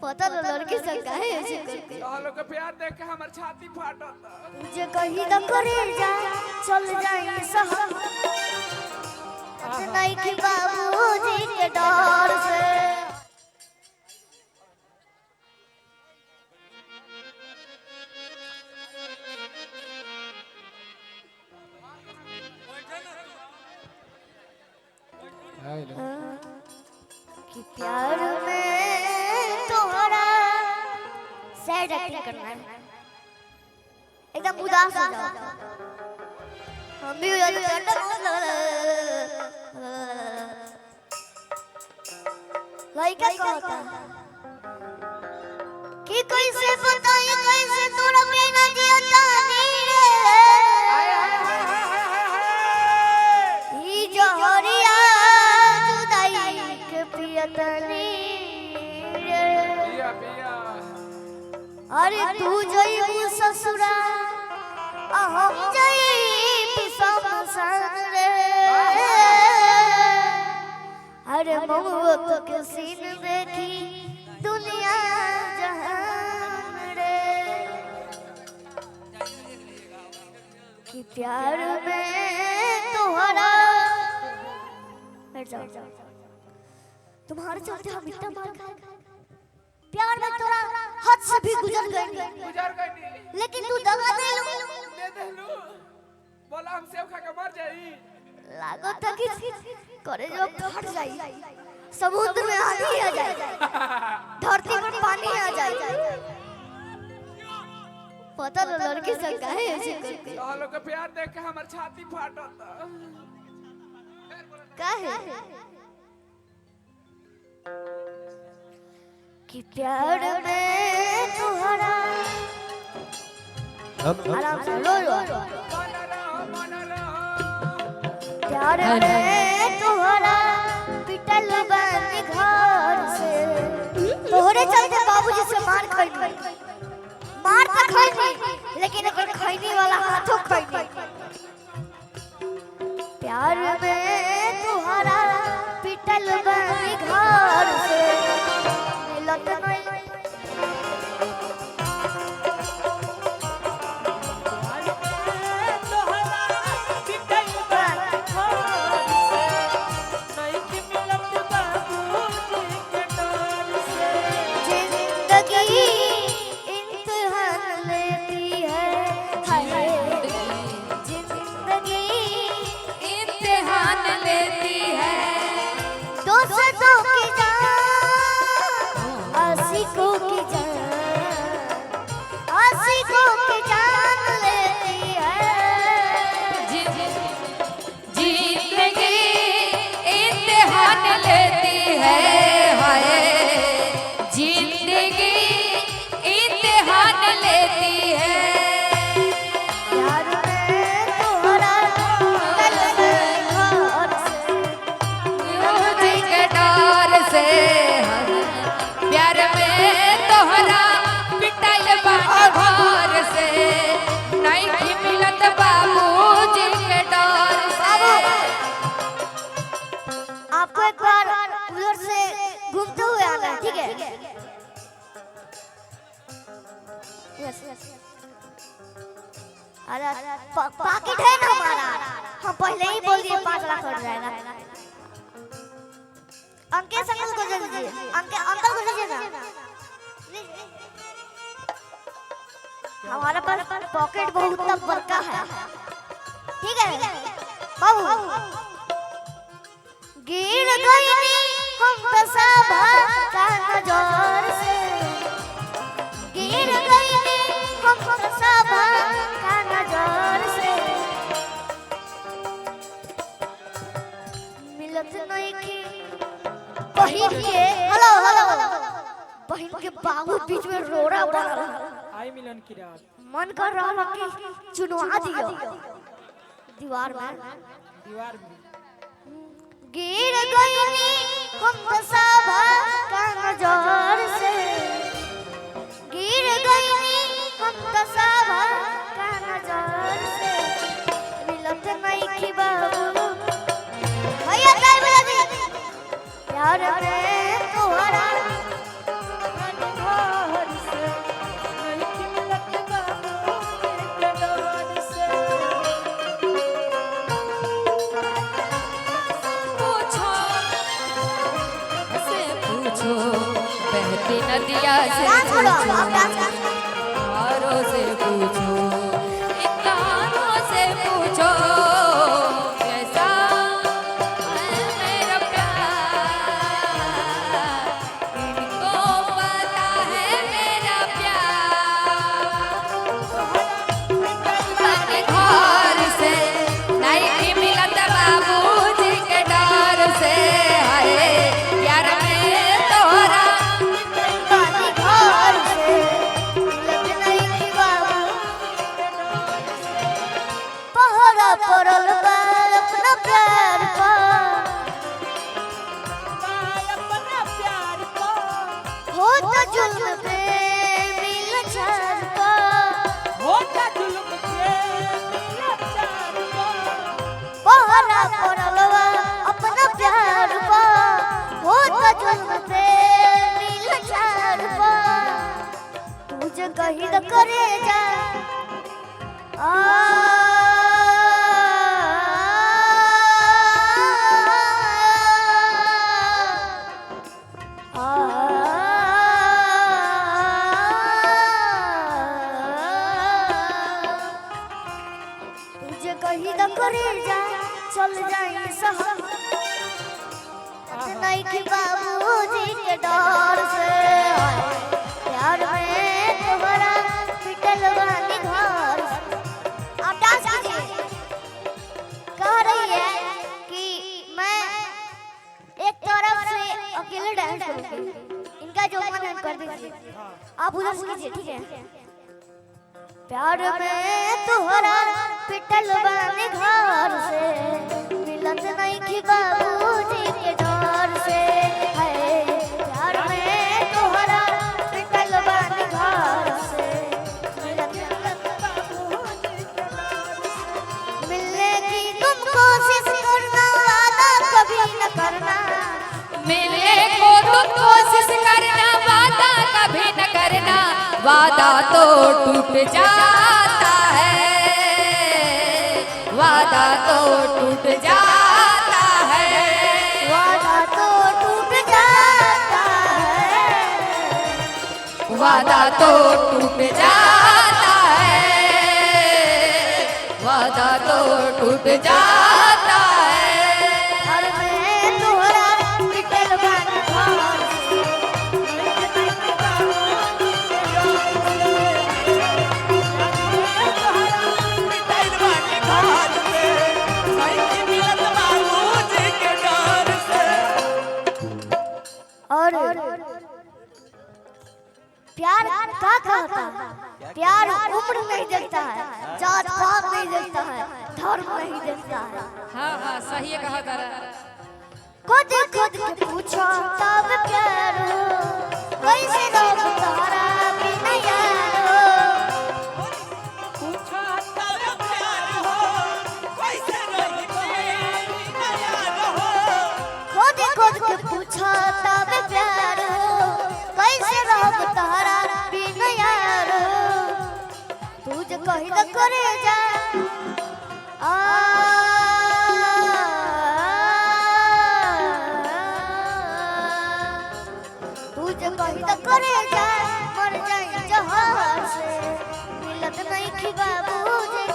पता न लड़की से काहे ऐसे करते लोग के प्यार देख के हमर छाती फाटता जे कहीं न करे जा चल जाई सहर नहीं कि बाबूजी के डर से कि प्यार में तोहरा सैड एक्टिंग करना है एकदम उदास हो जाओ हम भी लड़का कहता कि कैसे बताई कैसे तोरा बिना जियता नीरे ई जहरिया जुदाई के पियतनी रे पिया अरे तू जइबू ससुरा हम जइबू शमशान रे अरे मौत के सीन देखी दुनिया जहान रे कि प्यार में तोहरा बैठ जाओ तुम्हारे चलते हम इतना मार खाए प्यार में तोरा हद से भी गुजर गए लेकिन तू दगा दे लू बोला हम सेव खा के मर जाई लागो तक करे जो फट जाई समुद्र में आंधी आ जाए धरती पर पानी आ जाए पता न लड़की से काहे ऐसे करते लोग के प्यार देख के हमर छाती फाटता काहे कि प्यार में तोहरा आराम से लो प्यार में तोहरा पिटल बन घर से तोहरे चलते बाबूजी से मार खइनी मार तो खइनी लेकिन खइनी वाला हाथों खइनी प्यार में तोहरा पिटल बन घर से मिलत नहीं पाकिट है ना हमारा हम पहले ही बोल दिए 5 लाख हो जाएगा अंके संगल को दे दीजिए अंकल को दीजिए ना हमारे पास पॉकेट बहुत बड़का है ठीक है बाबू गिर गई हम बसाभा का नजर से गिर गई हम बसाभा का नजर से मिलत नहीं की बहिन के हेलो बहिन के बाबू बीच में रोड़ा पड़ा आई मिलन की रात मन कर रहा कि चुनवा दियो दीवार में गिर गई हम बसाभा का नजर से गिर गई हम बसाभा का नजर से मिलत नहीं की बाबू भैया काय बोला दी प्यार में तोहरा पूछो, बहती नदिया से डांस करो आप पूछो, डांस करो तारों से पूछो, इंसानों से पूछो, कैसा है मेरा प्यार, इनको पता है मेरा प्यार। अपने घर से नहीं मिलत बाबूजी के डर से, हाय यार मैं तोहरा पानी घर से मिलत नहीं की बाबू पहरा पड़ल बा अपना प्यार पा होता जुल्म पे मिल छार पा पहरा पड़ल बा अपना प्यार पा होता जुल्म पे मिल छार पा तुझे कहीं न करे जा आ तुझे कहीं न करे जा चल जाए सहर नहीं कि बाबूजी के डर से प्यार में तुम्हारा पिटल बानी घर से। आप डांस कीजिए कह रही है कि मैं एक तरफ से अकेले डांस करूंगी इनका जो मन है कर दीजिए आप उधर से कीजिए ठीक है प्यार में तुम्हारा पिटल बानी घर से मिलत नहीं कि बाबूजी के डर से है प्यार में तुम्हारा पिटल बानी घर से मिलने की तुम कोशिश करना वादा कभी न करना मिलने को तुम कोशिश करना, वादा कभी न करना, वादा तो टूट जाता है, वादा तो टूट जाता है, वादा तो टूट जाता है वादा तो टूट जाता है, वादा तो टूट जाता है। घर में तुम्हारा पिटल बानी घर से और प्यार क्या कहता है प्यार उम्र नहीं देखता है जात पात नहीं देखता है धर्म नहीं देखता है हाँ हाँ सही कहा तारा। खुद खुद के पूछो तब प्यार हो कैसे लोग तारा भी नहीं यार हो खुद खुद के पूछो तब प्यार हो कैसे लोग तारा भी नहीं यार हो तुझे कहीं न करे जा तुझे कहीं न करे जा मर जाए जहां से मिलत नहीं कि बाबूजी